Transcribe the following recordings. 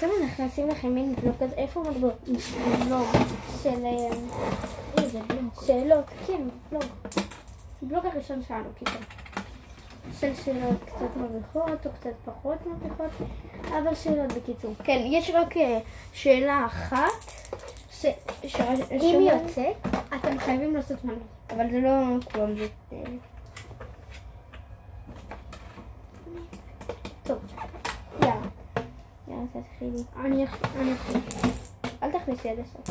עכשיו אנחנו נשים לכם מין בלוג כזה, איפה מדבר? בלוג של שאלות, כן, בלוג. בלוג הראשון שלנו, כאילו. של שאלות קצת מביכות או קצת פחות מביכות, אבל שאלות בקיצור. כן, יש רק שאלה אחת. אם יוצא, אתם חייבים לעשות לנו. אבל זה לא כלום, זה... טוב, יאללה, תתחילי. אני אתחיל. אל תכניסי עד הסוף.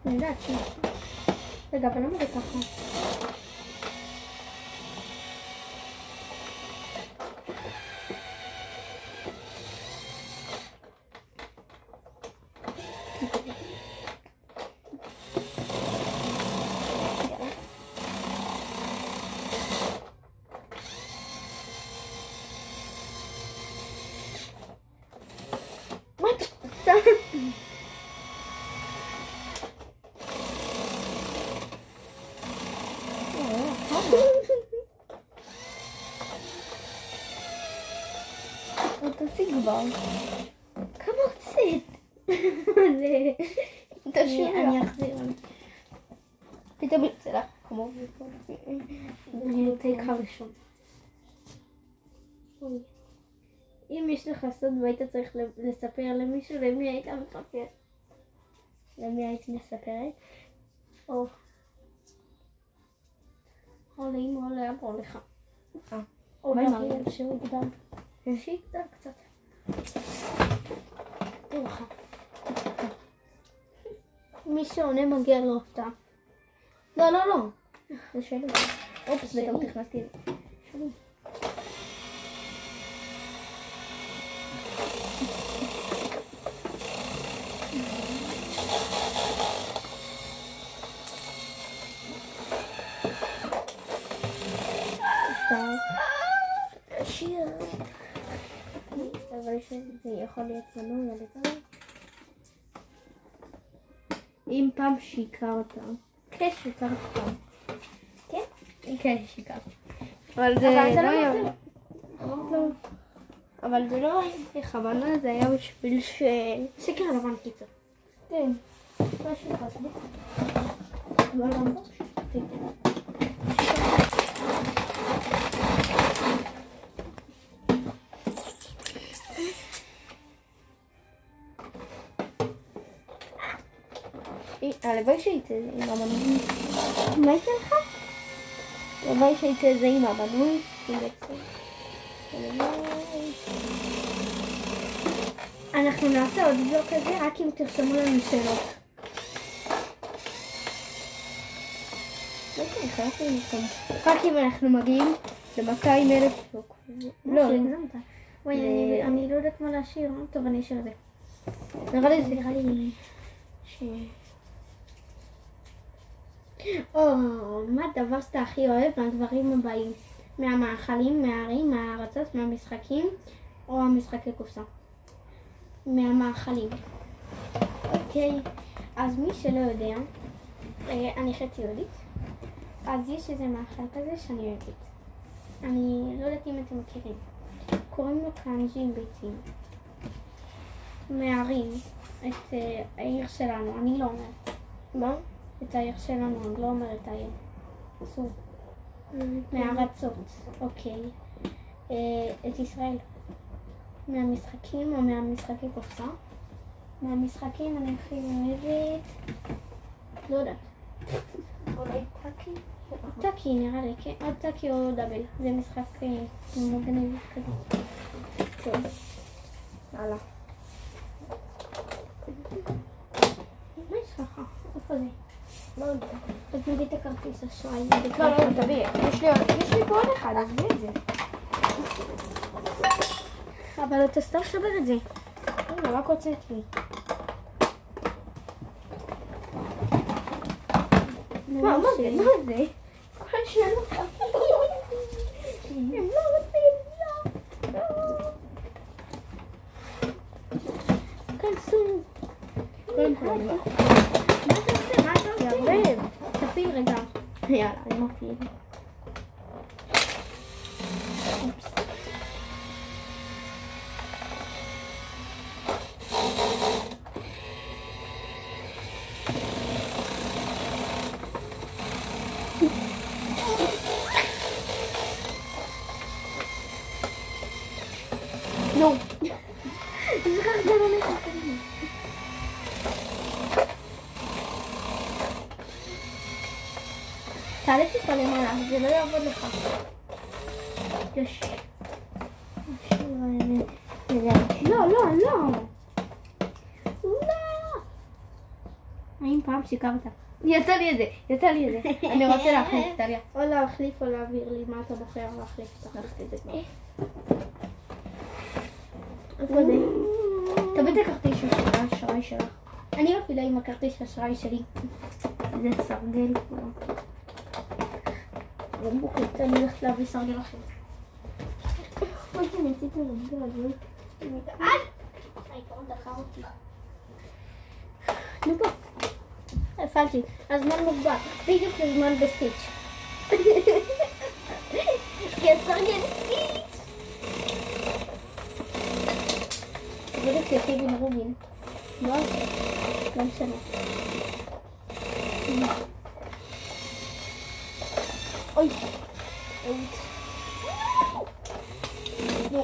אני יודעת ש... רגע, אבל למה זה ככה? תוציא כבר. כמה הוצאת? אני אחזיר. פתאום יוצא לך כמו... אני טייק הראשון. אם יש לך סוד והיית צריך לספר למישהו, למי היית מספר? למי היית מספרת? או לאמא או לאבא או לך. או לאבא שהוא יגדל. שיגדל קצת. תראו לך. מי שעונה מגיע לו הפתעה. לא. זה שלי. אופס, וגם תכנסתי. שלי. שיר. אבל שזה יכול להיות מנוי על זה. אם פעם שיקרת. כן, שיקרת פעם. כן, שיקרת. אבל זה לא היה... אבל זה לא היה בכוונה, זה היה בשביל שקר לבן קיצור. כן. לא שיקרת לי. אבל לא שיקרתי. הלוואי שהייתה עם המנוי. מה הייתה לך? הלוואי שהייתה זה עם המנוי. אנחנו נעשה עוד בלוק כזה רק אם תרשמו לנו שאלות. רק אם אנחנו מגיעים ל-200,000 בלוק. לא, הגזמת. וואי, אני לא יודעת מה להשאיר. טוב, אני אשאיר את זה. נראה לי ש... מה הדבר שאתה הכי אוהב מהדברים הבאים? מהמאכלים, מהערים, מהארצות, מהמשחקים או המשחקי קופסה? מהמאכלים. אוקיי, אז מי שלא יודע, אני חצי יהודית, אז יש איזה מאכל כזה שאני אוהבת. אני לא יודעת אם אתם מכירים. קוראים לו קנג'י עם ביצים. מהערים את העיר שלנו, אני לא אומרת. מה? את העיר שלנו, אני לא אומרת העיר. אסור. מהארצות, אוקיי. את ישראל. מהמשחקים או מהמשחקי קופסה? מהמשחקים אני הכי אוהבת... לא יודעת. אולי טאקי? טאקי נראה לי, כן. או טאקי או דאבל. זה משחק מגניב כזה. טוב. הלאה. מה יש לך? איפה זה? לא יודע. תביא את הכרטיס אשראי. לא, תביא. יש לי פה עוד אחד, עזבי את זה. אבל אתה סתם שובר את זה. הנה, רק הוצאת לי. מה זה? מה זה? כל שלנו. הם לא רוצים, לא. כנסו. קודם כל, מה אתה עושה? מה אתה עושה? ירבב. תפיל רגע. יאללה, אני מפעיל. זה כך גלון אחד קדימה. תעלה טיפה למעלה, זה לא יעבוד לך. יש. לא, לא, לא. לא. האם פעם שיקרת? יצא לי את זה. אני רוצה להחליף, טליה. או להחליף או להעביר לי, מה אתה בוחר להחליף? תחליף את זה כבר. איפה זה? תביא את הכרטיס של האשראי שלך. אני מפעילה עם הכרטיס האשראי שלי. זה סרגל כבר. אני הולכת להביא סרגל אחר. אוי, אני עשיתי רגל. העיקרון דחה אותי. נו פה. הפעלתי. הזמן מוגבל. בדיוק לזמן בסטיץ'. כי הסרגל סטיץ'. בדיוק לפי בן רובין. לא משנה. אוי. לא.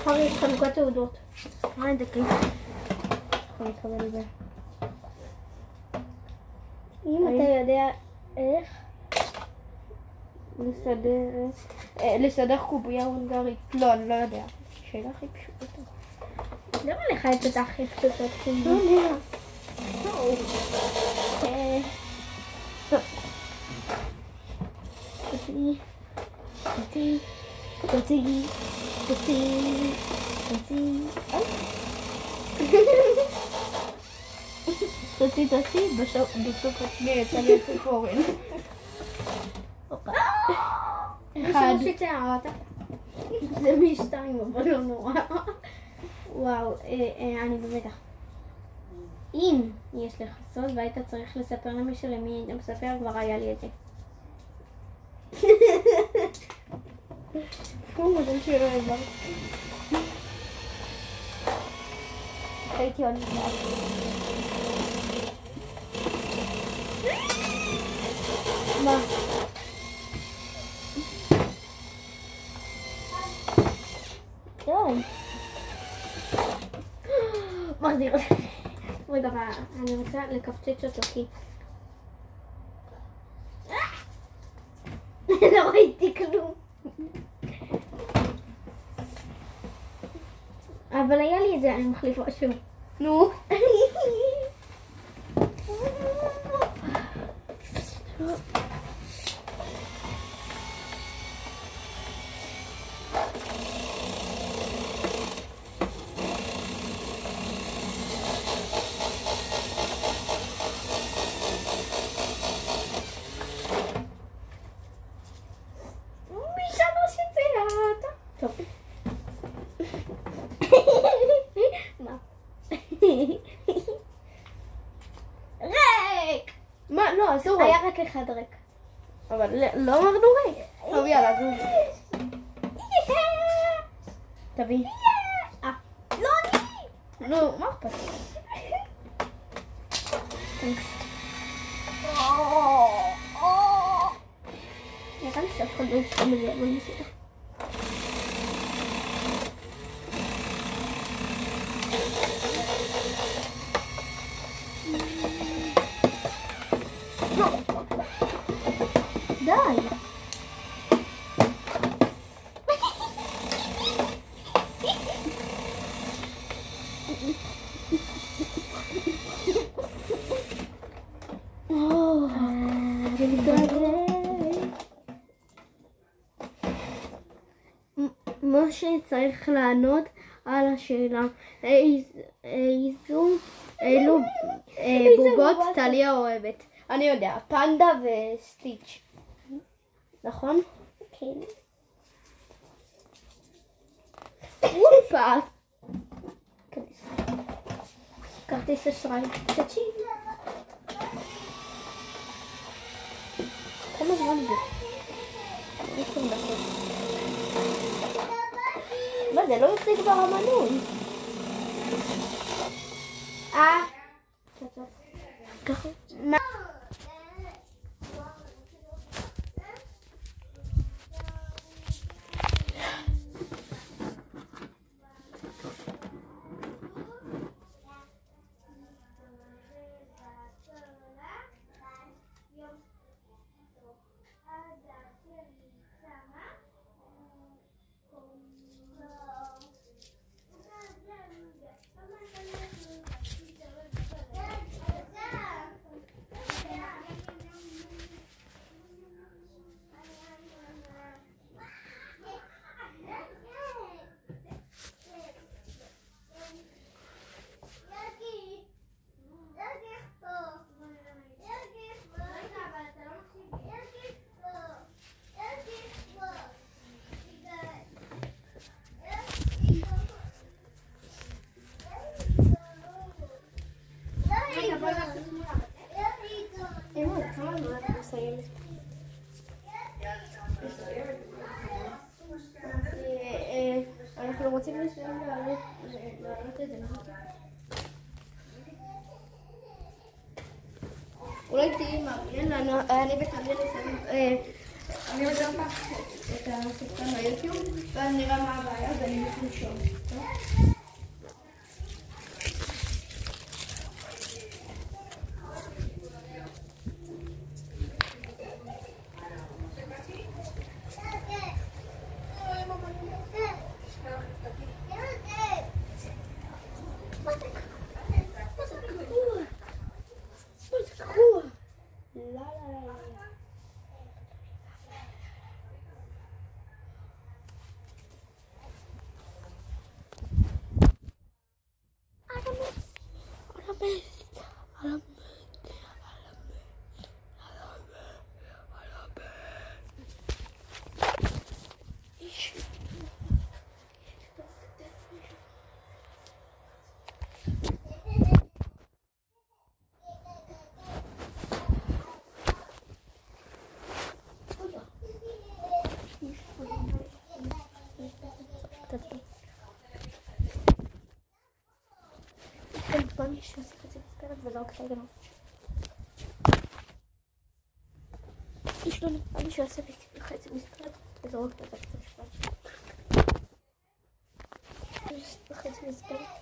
אחרי חלוקת תעודות. זה כיף. יכול לקבל את זה. אם אתה יודע איך לסדר קובייה הונגרית. לא, אני לא יודע. שאלה הכי פשוטה. למה לך את זה הכי פשוטות? לא נראה. תוציא, בסוף השני יצא לי הציפורן. אחד. זה משתיים, אבל לא נורא. וואו, אני במתח. אם יש לך סוד והיית צריך לספר למישהו למי היית מספר, כבר היה לי את זה. מודל שלא הבא. הייתי עוד נדעת. מה? טוב. מחזיר אותי. רגע, אני רוצה לקפצץ אותו כי... לא ראיתי כלום. אבל היה לי את זה, אני מחליפה שוב. נו. טוב. מה? ריק! מה? לא, אסור. היה רק אחד ריק. אבל לא אמרנו ריק. טוב, יאללה, זוז. תביא. לא אני! נו, מה אכפת? נראה לי שאף אחד לא ישכם את זה, אבל בסדר. די! משה צריך לענות על השאלה אילו בובות טליה אוהבת. אני יודע, פנדה וסטיץ'. נכון? כן. וואפה. כרטיס אשראי. תקשיב. כמה זמן זה? 10 דקות. מה זה? לא יוצא כבר המנוי. ככה. אולי תהיי עם אריאל, אני ותמיד אני אדם את הסרטון ביוטיוב, ואז נראה מה הבעיה ואני מוכן לשאול. אני שעושה את זה בספרת ולא כדאי גם יש לנו אני שעושה חצי בספרת וזה רק כדאי קצת שפעת חצי בספרת